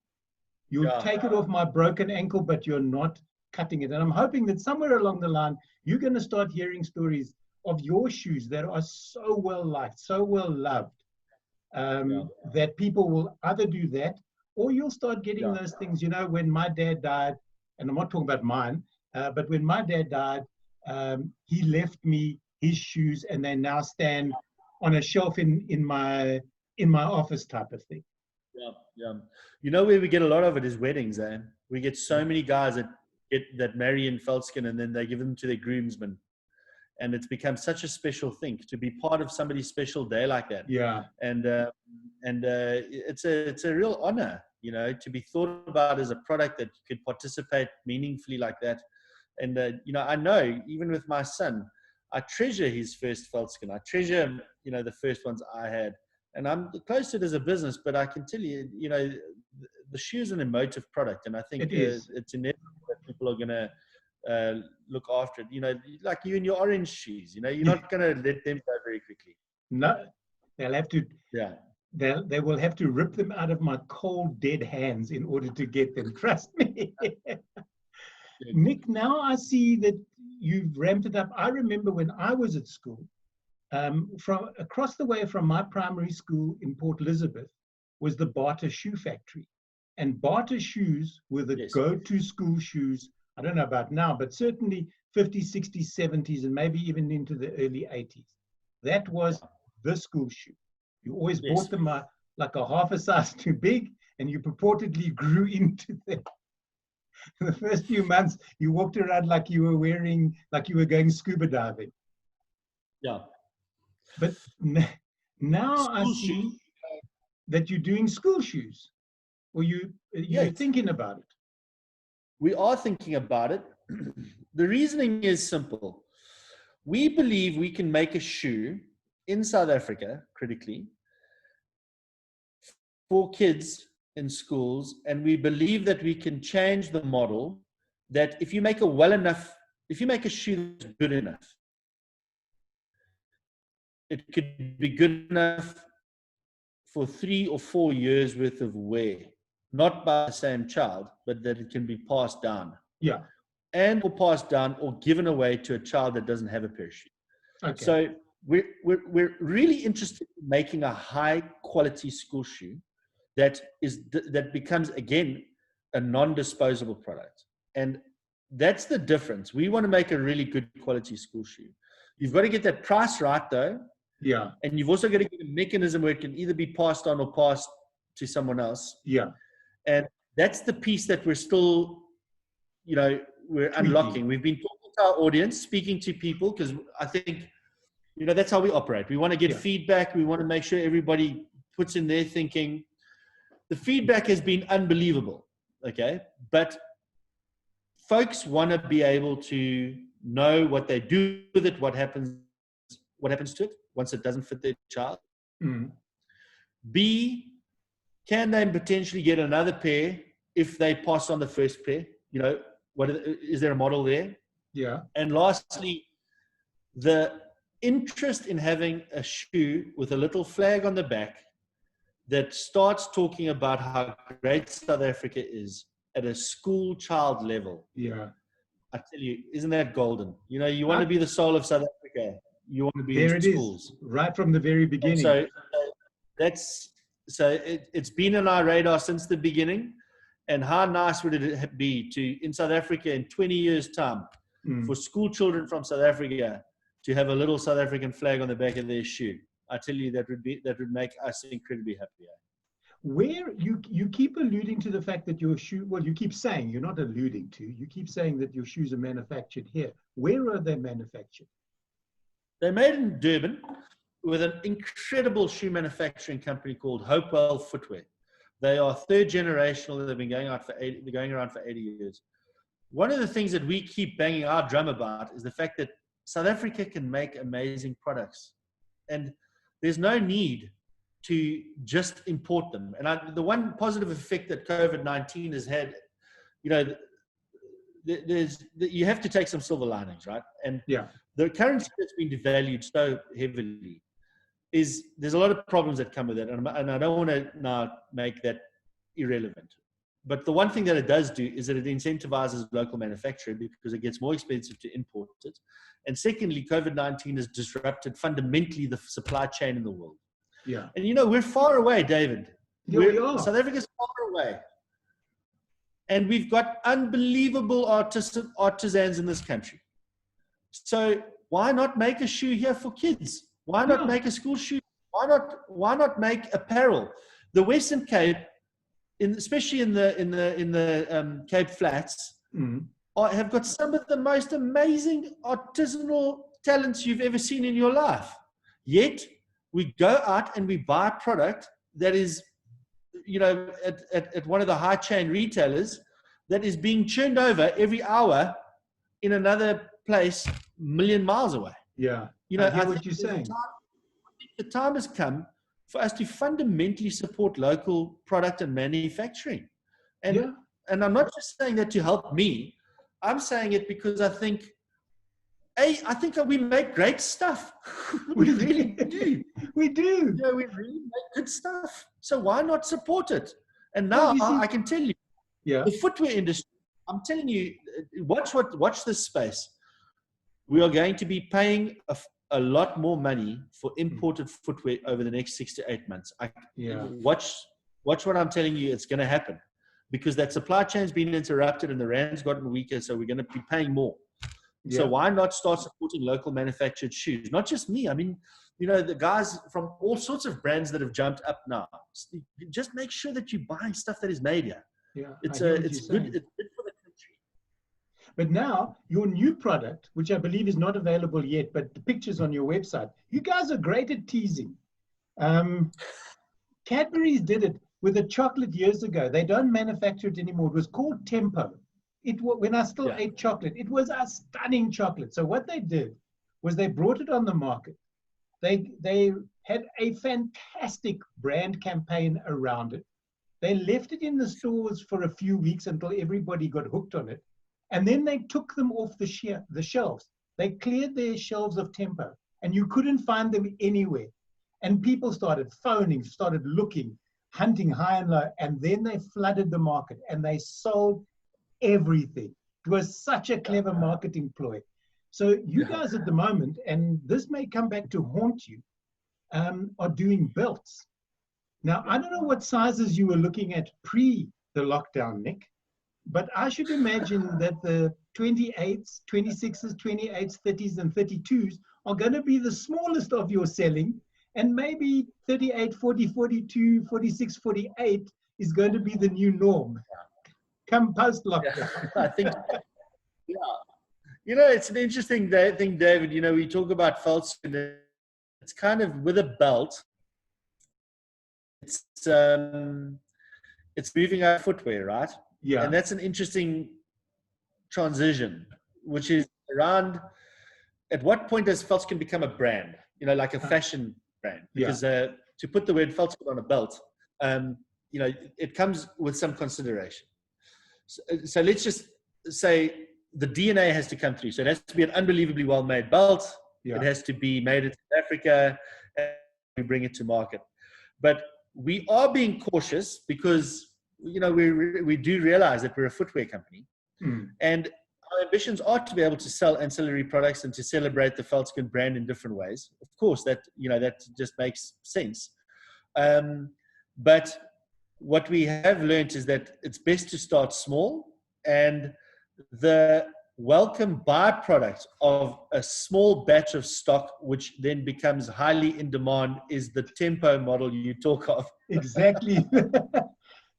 You'll take it off my broken ankle, but you're not cutting it." And I'm hoping that somewhere along the line, you're going to start hearing stories of your shoes that are so well liked, so well loved, that people will either do that, or you'll start getting those things. You know, when my dad died, and I'm not talking about mine, but when my dad died, he left me his shoes, and they now stand on a shelf in my office type of thing. Yeah. You know where we get a lot of it is weddings, eh? We get so many guys that marry in Veldskoen, and then they give them to their groomsmen. And it's become such a special thing to be part of somebody's special day like that. Yeah. And it's a real honor, you know, to be thought about as a product that could participate meaningfully like that. And, you know, I know even with my son, I treasure his first Veldskoen. I treasure, you know, the first ones I had. And I'm close to it as a business, but I can tell you, you know, the shoe is an emotive product. And I think it's inevitable that people are going to look after it. You know, like you and your orange shoes, you know, you're not going to let them go very quickly. No, they'll have to. Yeah. They will have to rip them out of my cold, dead hands in order to get them. Trust me. Nick, now I see that you've ramped it up. I remember when I was at school, from across the way from my primary school in Port Elizabeth was the Barter Shoe Factory. And Barter shoes were the go-to school shoes. I don't know about now, but certainly 50s, 60s, 70s, and maybe even into the early 80s. That was the school shoe. You always bought them like a half a size too big, and you purportedly grew into them. The first few months, you walked around like you were going scuba diving. Yeah. But now I see that you're doing school shoes, or you're thinking about it. We are thinking about it. The reasoning is simple. We believe we can make a shoe in South Africa, critically, for kids in schools, and we believe that we can change the model that if you make a shoe that's good enough, it could be good enough for 3 or 4 years worth of wear, not by the same child, but that it can be passed down. Yeah. And or passed down or given away to a child that doesn't have a pair of shoes. Okay. So we're really interested in making a high quality school shoe that becomes, again, a non-disposable product. And that's the difference. We want to make a really good quality school shoe. You've got to get that price right, though. Yeah. And you've also got to get a mechanism where it can either be passed on or passed to someone else. Yeah. And that's the piece that we're still, you know, we're unlocking. We've been talking to our audience, speaking to people, because I think, you know, that's how we operate. We want to get feedback. We want to make sure everybody puts in their thinking. the feedback has been unbelievable. Okay. But folks want to be able to know what they do with it, what happens to it once it doesn't fit their child. Mm. B, can they potentially get another pair if they pass on the first pair? You know, is there a model there? Yeah. And lastly, the interest in having a shoe with a little flag on the back that starts talking about how great South Africa is at a school child level. Yeah. I tell you, isn't that golden? You know, you want to be the soul of South Africa. You want to be there in it schools. Is, right from the very beginning. So it's been on our radar since the beginning. And how nice would it be to, in South Africa in 20 years' time, for school children from South Africa to have a little South African flag on the back of their shoe? I tell you, that would make us incredibly happy. Where you keep alluding to the fact that your shoe, well, you keep saying, you're not alluding to, you keep saying that your shoes are manufactured here. Where are they manufactured? They're made in Durban with an incredible shoe manufacturing company called Hopewell Footwear. They are third generational. They've been going around for 80 years. One of the things that we keep banging our drum about is the fact that South Africa can make amazing products, and there's no need to just import them. And the one positive effect that COVID-19 has had, you know, you have to take some silver linings, right? And the currency that's been devalued so heavily there's a lot of problems that come with it. And I don't want to now make that irrelevant. But the one thing that it does do is that it incentivizes local manufacturing because it gets more expensive to import it. And secondly, COVID-19 has disrupted fundamentally the supply chain in the world. Yeah. And you know, we're far away, David. We are. South Africa's far away. And we've got unbelievable artisans in this country. So why not make a shoe here for kids? Why not make a school shoe? Why not make apparel? The Western Cape, especially in the Cape Flats, have got some of the most amazing artisanal talents you've ever seen in your life. Yet we go out and we buy a product that is, you know, at one of the high chain retailers that is being churned over every hour in another place a million miles away. Yeah. You know, I hear what you're saying. The time has come for us to fundamentally support local product and manufacturing. And I'm not just saying that to help me. I'm saying it because I think we make great stuff. We really do. We do. Yeah, we really make good stuff. So why not support it? And now I can tell you, the footwear industry, I'm telling you, watch this space. We are going to be paying a lot more money for imported footwear over the next 6 to 8 months. Watch what I'm telling you. It's going to happen because that supply chain's been interrupted and the rand's gotten weaker. So we're going to be paying more. Yeah. So why not start supporting local manufactured shoes? Not just me. I mean, you know, the guys from all sorts of brands that have jumped up now. Just make sure that you're buying stuff that is made here. Yeah, it's good. It's good for the country. But now your new product, which I believe is not available yet, but the pictures on your website, you guys are great at teasing. Cadbury's did it with a chocolate years ago. They don't manufacture it anymore. It was called Tempo. When I still ate chocolate, it was a stunning chocolate. So what they did was they brought it on the market. They had a fantastic brand campaign around it. They left it in the stores for a few weeks until everybody got hooked on it. And then they took them off the shelves. They cleared their shelves of Tempo, and you couldn't find them anywhere. And people started phoning, started looking, hunting high and low, and then they flooded the market and they sold everything. It was such a clever marketing ploy. So you guys at the moment, and this may come back to haunt you, are doing belts. Now, I don't know what sizes you were looking at pre the lockdown, Nick, but I should imagine that the 28s, 26s, 28s, 30s, and 32s are going to be the smallest of your selling, and maybe 38, 40, 42, 46, 48 is going to be the new norm. Come post-lockdown. I think, you know, it's an interesting thing, David. You know, we talk about Veldskoen. It's kind of with a belt. It's it's moving our footwear, right? Yeah. And that's an interesting transition, which is around at what point does Veldskoen become a brand, like a fashion brand? Because to put the word Veldskoen on a belt, it comes with some consideration. So let's just say the DNA has to come through. So it has to be an unbelievably well-made belt. Yeah. It has to be made in South Africa, and we bring it to market. But we are being cautious because, we do realize that we're a footwear company. And our ambitions are to be able to sell ancillary products and to celebrate the Veldskoen brand in different ways. Of course, that just makes sense. But what we have learned is that it's best to start small, and the welcome byproduct of a small batch of stock, which then becomes highly in demand, is the tempo model you talk of. Exactly.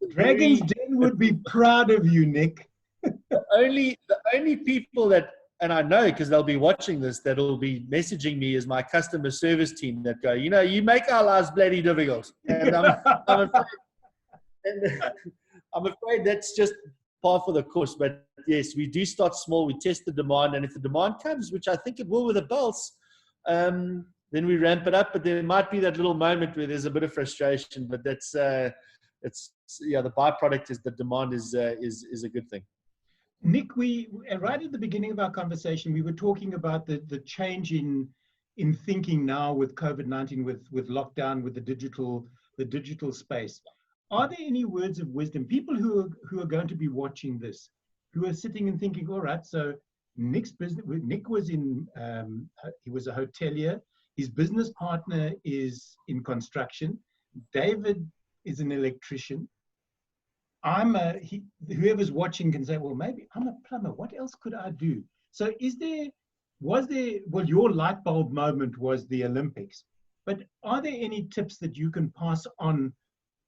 Dragon's Den would be proud of you, Nick. The only people that, and I know because they'll be watching this, that'll be messaging me, is my customer service team that go, you make our lives bloody difficult. And I'm afraid that's just par for the course. But yes, we do start small. We test the demand, and if the demand comes, which I think it will with the belts, then we ramp it up. But there might be that little moment where there's a bit of frustration. But that's the byproduct is the demand is a good thing. Nick, we right at the beginning of our conversation, we were talking about the change in thinking now with COVID-19, with lockdown, with the digital space. Are there any words of wisdom? People who are going to be watching this, who are sitting and thinking, all right, so Nick was he was a hotelier. His business partner is in construction. David is an electrician. Whoever's watching can say, well, maybe I'm a plumber. What else could I do? So well, your light bulb moment was the Olympics, but are there any tips that you can pass on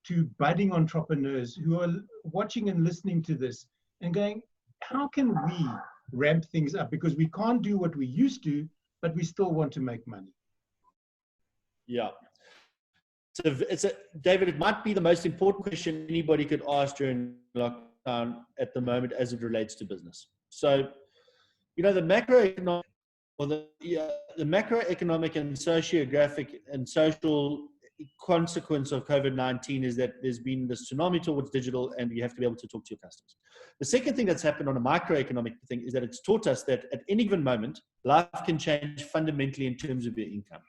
to budding entrepreneurs who are watching and listening to this and going, how can we ramp things up? Because we can't do what we used to, but we still want to make money. Yeah. So David, it might be the most important question anybody could ask during lockdown at the moment as it relates to business. So, the macroeconomic and sociographic and social consequence of COVID-19 is that there's been this tsunami towards digital, and you have to be able to talk to your customers. The second thing that's happened on a microeconomic thing is that it's taught us that at any given moment, life can change fundamentally in terms of your income.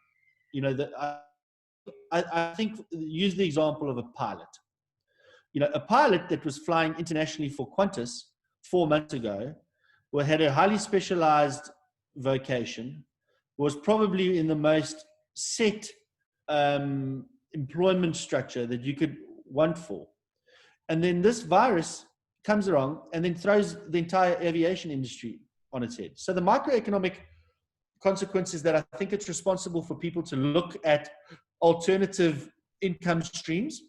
I think, use the example of a pilot. A pilot that was flying internationally for Qantas 4 months ago, had a highly specialized vocation, was probably in the most set employment structure that you could want for. And then this virus comes along and then throws the entire aviation industry on its head. So the microeconomic consequences that I think it's responsible for people to look at alternative income streams,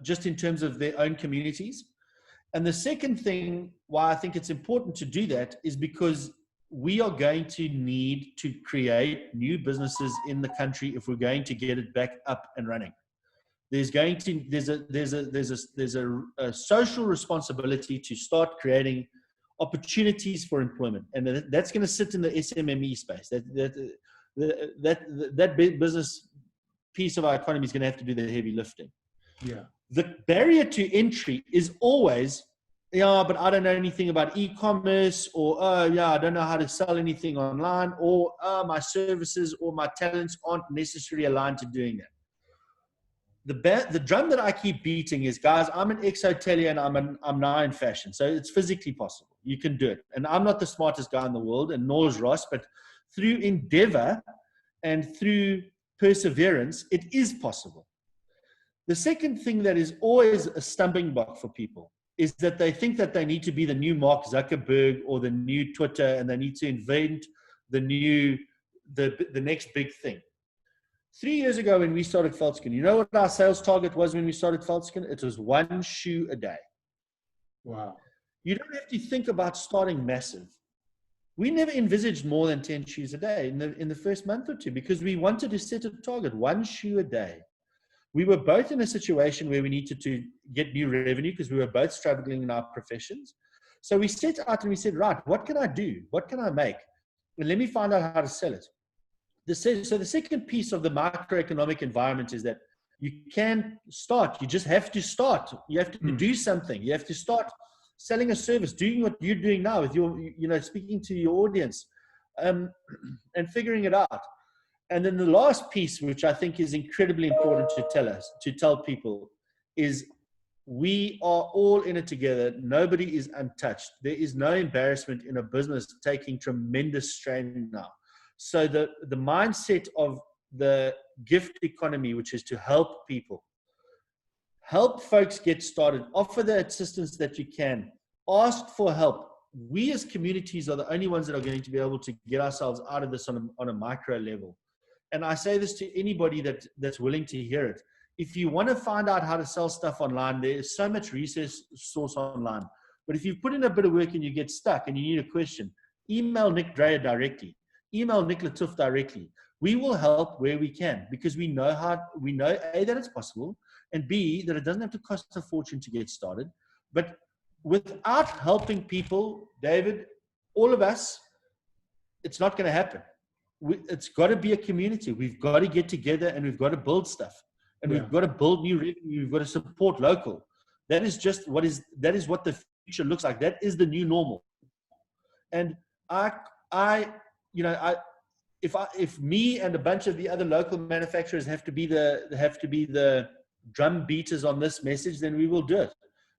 just in terms of their own communities. And the second thing why I think it's important to do that is because we are going to need to create new businesses in the country if we're going to get it back up and running. There's a social responsibility to start creating opportunities for employment, and that's going to sit in the SMME space. That business piece of our economy is going to have to do the heavy lifting. Yeah. The barrier to entry is always, but I don't know anything about e-commerce, or I don't know how to sell anything online, or my services or my talents aren't necessarily aligned to doing that. The drum that I keep beating is, guys, I'm an ex-hotelier and I'm now in fashion. So it's physically possible. You can do it. And I'm not the smartest guy in the world, and nor is Ross, but through endeavor and through perseverance, it is possible. The second thing that is always a stumbling block for people is that they think that they need to be the new Mark Zuckerberg or the new Twitter, and they need to invent the next big thing. 3 years ago when we started Veldskoen, you know what our sales target was when we started Veldskoen? It was 1 shoe a day. Wow. You don't have to think about starting massive. We never envisaged more than 10 shoes a day in the first month or two, because we wanted to set a target, 1 shoe a day. We were both in a situation where we needed to get new revenue because we were both struggling in our professions. So we set out and we said, right, what can I do? What can I make? And let me find out how to sell it. So the second piece of the macroeconomic environment is that you can start. You just have to start. You have to do something. You have to start selling a service, doing what you're doing now with your, speaking to your audience, and figuring it out. And then the last piece, which I think is incredibly important to tell people, is we are all in it together. Nobody is untouched. There is no embarrassment in a business taking tremendous strain now. So the mindset of the gift economy, which is to help people, help folks get started, offer the assistance that you can, ask for help. We as communities are the only ones that are going to be able to get ourselves out of this on a micro level. And I say this to anybody that's willing to hear it. If you want to find out how to sell stuff online, there is so much resource online. But if you put in a bit of work and you get stuck and you need a question, email Nick Dreyer directly. Email Nick Latouf directly. We will help where we can because we know A, that it's possible, and B, that it doesn't have to cost a fortune to get started. But without helping people, David, all of us, it's not going to happen. It's got to be a community. We've got to get together and we've got to build stuff. And we've got to build new revenue. We've got to support local. That is what the future looks like. That is the new normal. And if me and a bunch of the other local manufacturers have to be the drum beaters on this message, then we will do it.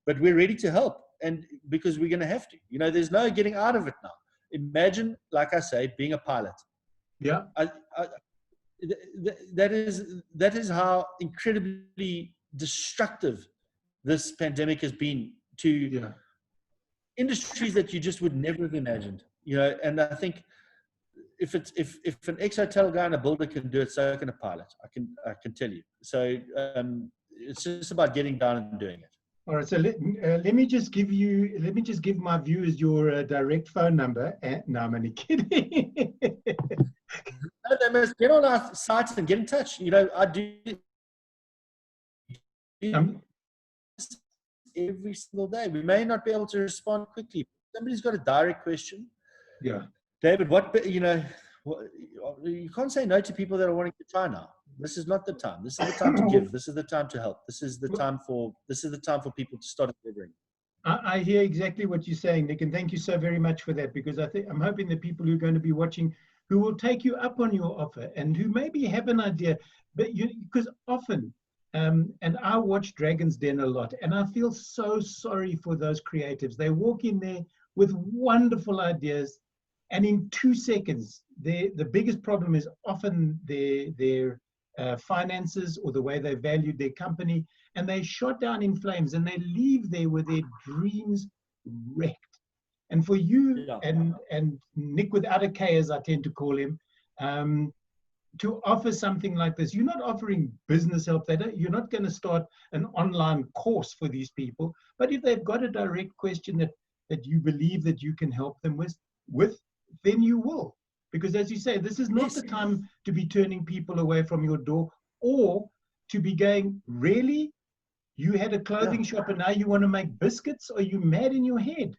But we're ready to help, and because we're going to have to. There's no getting out of it now. Imagine, like I say, being a pilot. Yeah. That is how incredibly destructive this pandemic has been to industries that you just would never have imagined. And I think if an ex-hotel guy and a builder can do it, so can a pilot. I can tell you. So it's just about getting down and doing it. All right. So let me just give my viewers your direct phone number. No, I'm only kidding. They must get on our sites and get in touch. I do every single day. We may not be able to respond quickly. Somebody's got a direct question. Yeah. David, you can't say no to people that are wanting to try now. This is not the time. This is the time to give. This is the time to help. This is the time for people to start delivering. I hear exactly what you're saying, Nick, and thank you so very much for that, because I'm hoping that people who are going to be watching, who will take you up on your offer and who maybe have an idea, but because often, and I watch Dragon's Den a lot, and I feel so sorry for those creatives. They walk in there with wonderful ideas, and in 2 seconds, the biggest problem is often their finances or the way they valued their company, and they shot down in flames, and they leave there with their dreams wrecked. And for you and Nick without a K, as I tend to call him, to offer something like this, you're not offering business help. You're not going to start an online course for these people. But if they've got a direct question that you believe that you can help them with, then you will. Because as you say, this is not the time to be turning people away from your door, or to be going, really? You had a clothing shop and now you want to make biscuits? Are you mad in your head?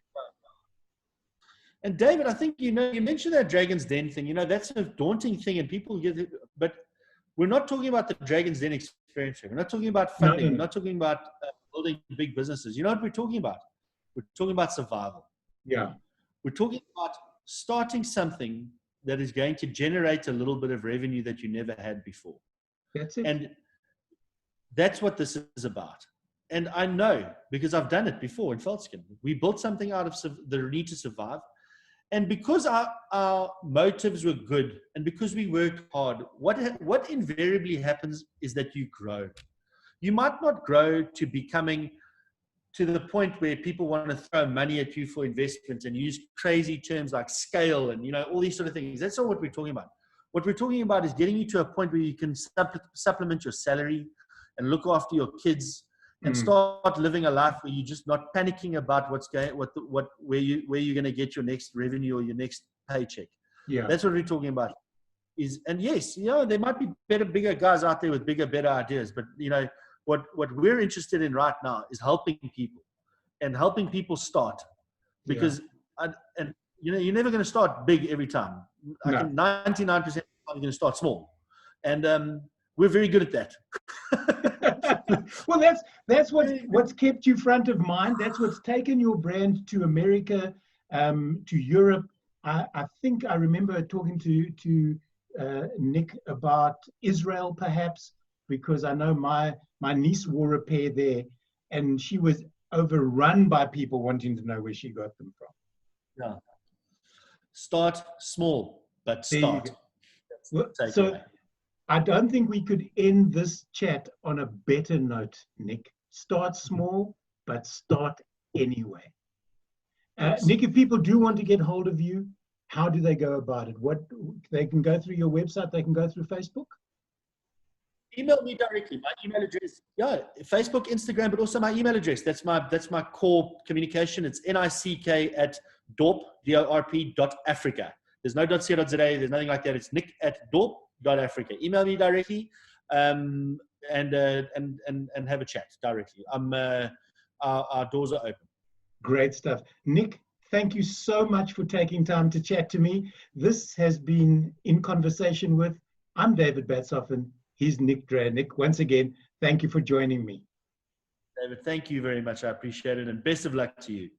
And David, I think, you mentioned that Dragon's Den thing, that's a daunting thing, and people get it, but we're not talking about the Dragon's Den experience. We're not talking about funding. We're not talking about building big businesses. You know what we're talking about? We're talking about survival. Yeah. We're talking about starting something that is going to generate a little bit of revenue that you never had before. That's it. And that's what this is about. And I know, because I've done it before in Veldskoen. We built something out of the need to survive. And because our motives were good, and because we worked hard, what invariably happens is that you grow. You might not grow to becoming to the point where people want to throw money at you for investment and use crazy terms like scale and, all these sort of things. That's not what we're talking about. What we're talking about is getting you to a point where you can supplement your salary and look after your kids and start living a life where you're just not panicking about where you're going to get your next revenue or your next paycheck. Yeah. That's what we're talking about. and yes, there might be bigger guys out there with better ideas, but what we're interested in right now is helping people and helping people start, because you're never going to start big every time. I No. can 99% of the time you're going to start small, and we're very good at that. Well, that's what's kept you front of mind. That's what's taken your brand to America, to Europe. I think I remember talking to Nick about Israel, perhaps, because I know my niece wore a pair there, and she was overrun by people wanting to know where she got them from. Yeah. Start small, but start. So I don't think we could end this chat on a better note, Nick. Start small, but start anyway. Yes. Nick, if people do want to get hold of you, how do they go about it? They can go through your website, they can go through Facebook? Email me directly. My email address, Facebook, Instagram, but also my email address. That's my core communication. It's nick@dorp.africa. There's no .co.za. There's nothing like that. It's nick@dorp.africa. Email me directly, and have a chat directly. Our doors are open. Great stuff. Nick, thank you so much for taking time to chat to me. This has been In Conversation With. I'm David Batsoffen. He's Nick Dreyer. Nick, once again, thank you for joining me. David, thank you very much. I appreciate it, and best of luck to you.